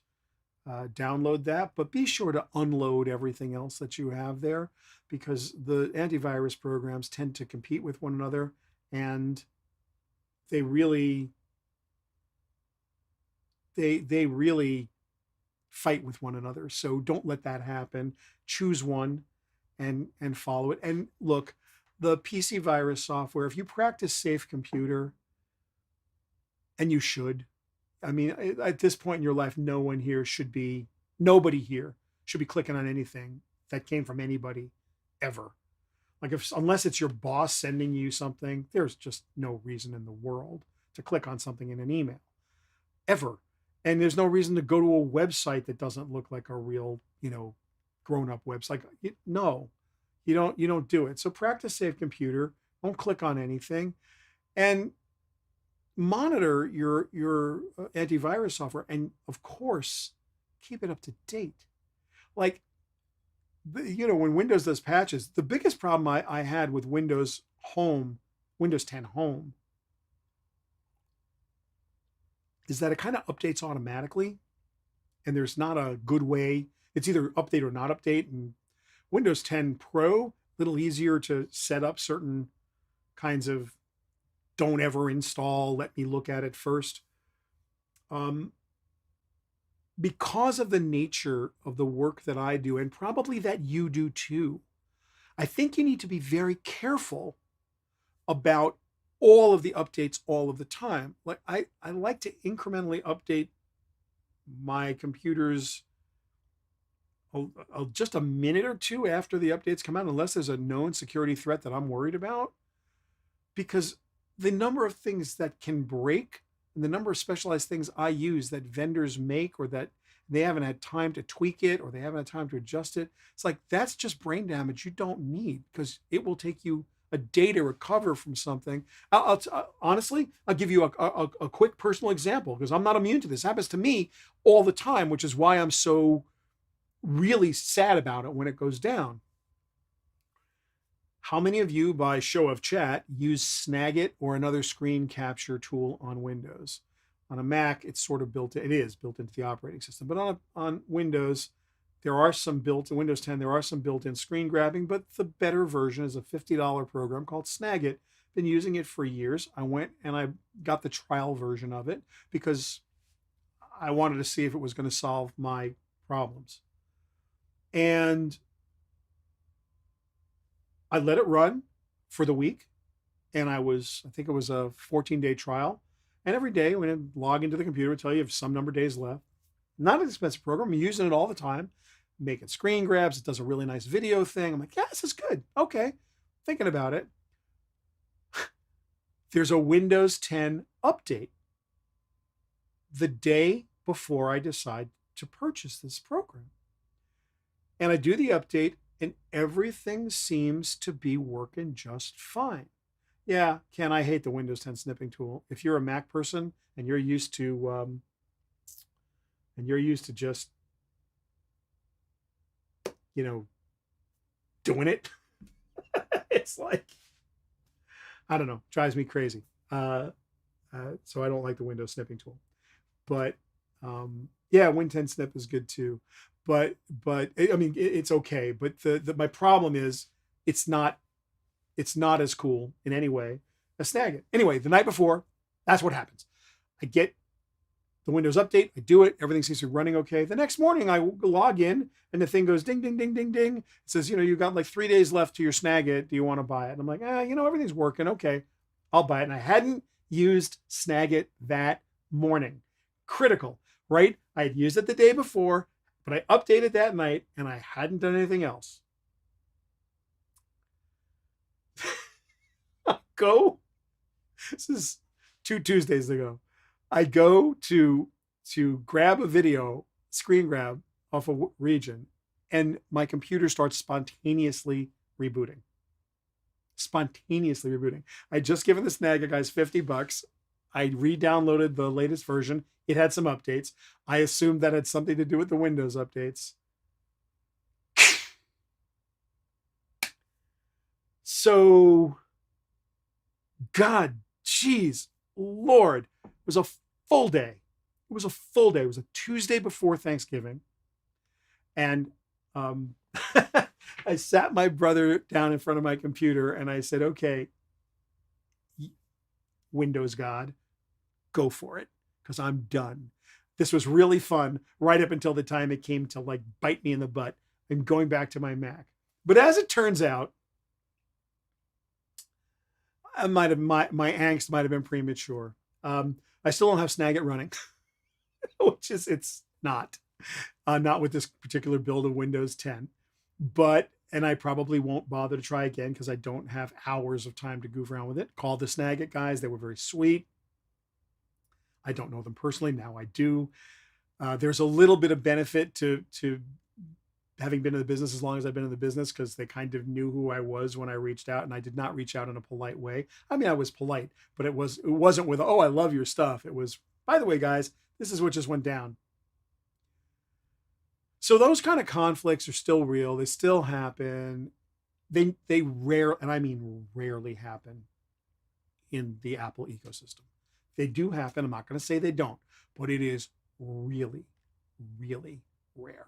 download that, but be sure to unload everything else that you have there, because the antivirus programs tend to compete with one another. And they really they really fight with one another. So don't let that happen. Choose one and follow it. And look, the PC virus software, if you practice safe computer, and you should, I mean, at this point in your life, nobody here should be clicking on anything that came from anybody ever. Like unless it's your boss sending you something, there's just no reason in the world to click on something in an email ever. And there's no reason to go to a website that doesn't look like a real, grown up website. No, you don't do it. So practice safe computer. Don't click on anything, and monitor your antivirus software, and of course keep it up to date. Like, when Windows does patches, the biggest problem I had with Windows 10 Home, is that it kind of updates automatically, and there's not a good way. It's either update or not update. And Windows 10 Pro, a little easier to set up certain kinds of don't ever install, let me look at it first. Because of the nature of the work that I do, and probably that you do too, I think you need to be very careful about all of the updates all of the time. Like I like to incrementally update my computers just a minute or two after the updates come out, unless there's a known security threat that I'm worried about, because the number of things that can break and the number of specialized things I use that vendors make, or that they haven't had time to tweak it, or they haven't had time to adjust it. It's like, that's just brain damage you don't need, because it will take you a day to recover from something. Honestly, I'll give you a quick personal example, because I'm not immune to this. It happens to me all the time, which is why I'm so really sad about it when it goes down. How many of you, by show of chat, use Snagit or another screen capture tool on Windows? On a Mac, it's sort of built into the operating system. But on Windows, there are some built in Windows 10, there are some built-in screen grabbing, but the better version is a $50 program called Snagit. Been using it for years. I went and I got the trial version of it because I wanted to see if it was going to solve my problems. And I let it run for the week, and I think it was a 14-day trial. And every day when I log into the computer, it would tell you if some number of days left. Not an expensive program. I'm using it all the time, making screen grabs. It does a really nice video thing. I'm like, yeah, this is good. Okay. Thinking about it. There's a Windows 10 update the day before I decide to purchase this program. And I do the update, and everything seems to be working just fine. Yeah, Ken, I hate the Windows 10 snipping tool. If you're a Mac person and you're used to just, doing it, it's like, I don't know, drives me crazy. So I don't like the Windows snipping tool. But yeah, Win 10 snip is good too. But I mean, it's okay. But my problem is it's not as cool in any way as Snagit. Anyway, the night before, that's what happens. I get the Windows update. I do it. Everything seems to be running okay. The next morning, I log in, and the thing goes ding, ding, ding, ding, ding. It says, you've got like 3 days left to your Snagit. Do you want to buy it? And I'm like, everything's working. Okay, I'll buy it. And I hadn't used Snagit that morning. Critical, right? I had used it the day before, but I updated that night, and I hadn't done anything else. This is 2 Tuesdays ago. I go to grab a video, screen grab off a region, and my computer starts spontaneously rebooting. I'd just given the Snagit guys $50. I re-downloaded the latest version. It had some updates. I assumed that had something to do with the Windows updates. So, God, geez, Lord, it was a full day. It was a Tuesday before Thanksgiving. And I sat my brother down in front of my computer, and I said, okay, Windows God, go for it, because I'm done. This was really fun right up until the time it came to like bite me in the butt and going back to my Mac. But as it turns out, my angst might have been premature. I still don't have Snagit running, which is it's not with this particular build of Windows 10, but and I probably won't bother to try again because I don't have hours of time to goof around with it. Called the Snagit guys; they were very sweet. I don't know them personally, now I do. There's a little bit of benefit to having been in the business as long as I've been in the business, because they kind of knew who I was when I reached out, and I did not reach out in a polite way. I mean, I was polite, but it wasn't with, oh, I love your stuff. It was, by the way, guys, this is what just went down. So those kind of conflicts are still real. They still happen. They rare, and I mean rarely happen in the Apple ecosystem. They do happen. I'm not going to say they don't, but it is really, really rare.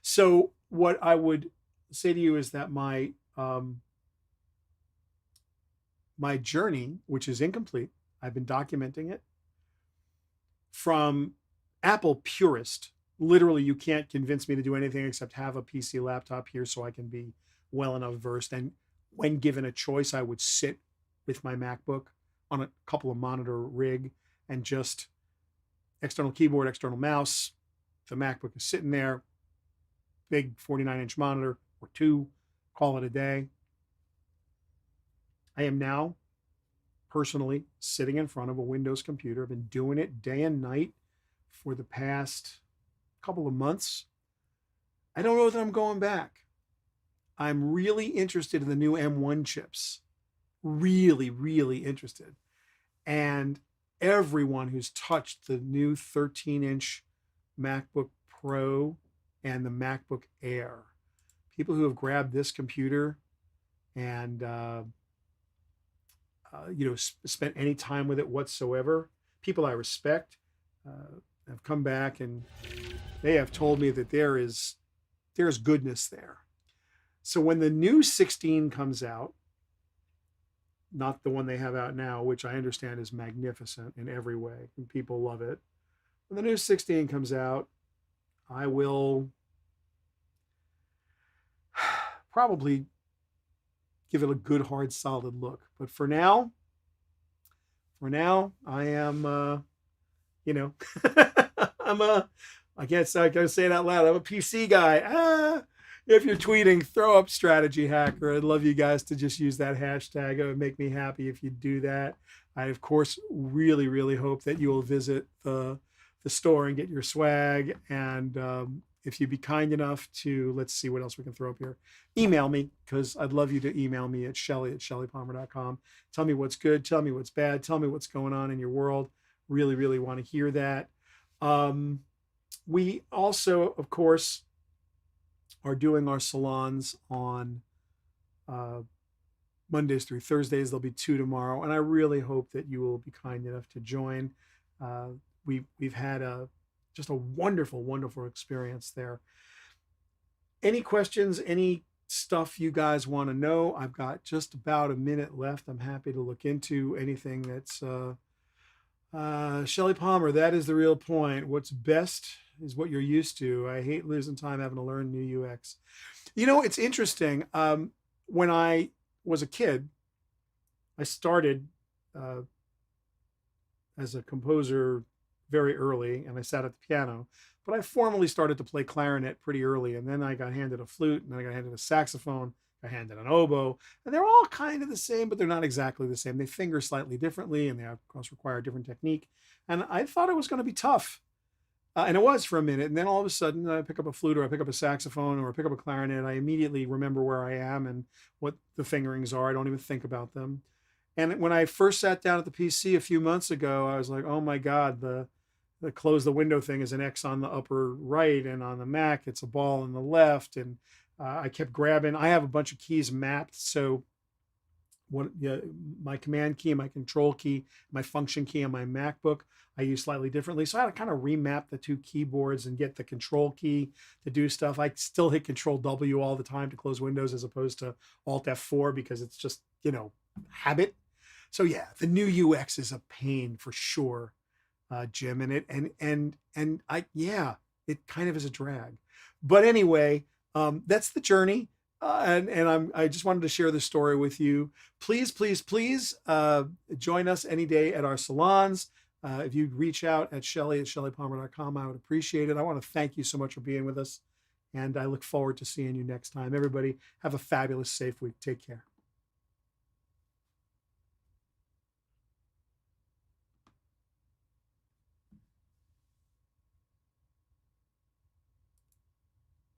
So what I would say to you is that my journey, which is incomplete, I've been documenting it, from Apple purist. Literally, you can't convince me to do anything except have a PC laptop here so I can be well enough versed. And when given a choice, I would sit with my MacBook on a couple of monitor rig and just external keyboard, external mouse. The MacBook is sitting there, big 49-inch monitor or two, call it a day. I am now personally sitting in front of a Windows computer. I've been doing it day and night for the past couple of months. I don't know that I'm going back. I'm really interested in the new M1 chips. Really, really interested. And everyone who's touched the new 13-inch MacBook Pro and the MacBook Air, people who have grabbed this computer and spent any time with it whatsoever, people I respect, have come back and they have told me that there's goodness there. So when the new 16 comes out, not the one they have out now, which I understand is magnificent in every way, and people love it. When the new 16 comes out, I will probably give it a good, hard, solid look. But for now, I am, I guess I gotta say it out loud, I'm a PC guy. If you're tweeting, throw up strategy hacker. I'd love you guys to just use that hashtag. It would make me happy if you do that. I, of course, really, really hope that you will visit the store and get your swag. And if you'd be kind enough to, let's see what else we can throw up here. Email me, because I'd love you to email me at shelly@shellypalmer.com. Tell me what's good. Tell me what's bad. Tell me what's going on in your world. Really, really want to hear that. We also, of course, are doing our salons on Mondays through Thursdays. There'll be 2 tomorrow, and I really hope that you will be kind enough to join. We've had just a wonderful, wonderful experience there. Any questions, any stuff you guys want to know? I've got just about a minute left. I'm happy to look into anything that's Shelly Palmer, that is the real point. What's best is what you're used to. I hate losing time having to learn new UX. You know, it's interesting. When I was a kid, I started as a composer very early, and I sat at the piano, but I formally started to play clarinet pretty early. And then I got handed a flute, and then I got handed a saxophone, I handed an oboe, and they're all kind of the same, but they're not exactly the same. They finger slightly differently, and they of course require a different technique. And I thought it was going to be tough. And it was for a minute. And then all of a sudden I pick up a flute, or I pick up a saxophone, or I pick up a clarinet. I immediately remember where I am and what the fingerings are. I don't even think about them. And when I first sat down at the PC a few months ago, I was like, oh my God, the close the window thing is an X on the upper right, and on the Mac, it's a ball on the left. And I kept grabbing. I have a bunch of keys mapped. So my command key, my control key, my function key on my MacBook, I use slightly differently. So I had to kind of remap the two keyboards and get the control key to do stuff. I still hit Control W all the time to close windows, as opposed to Alt F4, because it's just, habit. So yeah, the new UX is a pain for sure, Jim, and yeah, it kind of is a drag. But anyway, that's the journey, I just wanted to share this story with you. Please, please, please join us any day at our salons. If you'd reach out at Shelly at shellypalmer.com, I would appreciate it. I want to thank you so much for being with us, and I look forward to seeing you next time. Everybody, have a fabulous, safe week. Take care.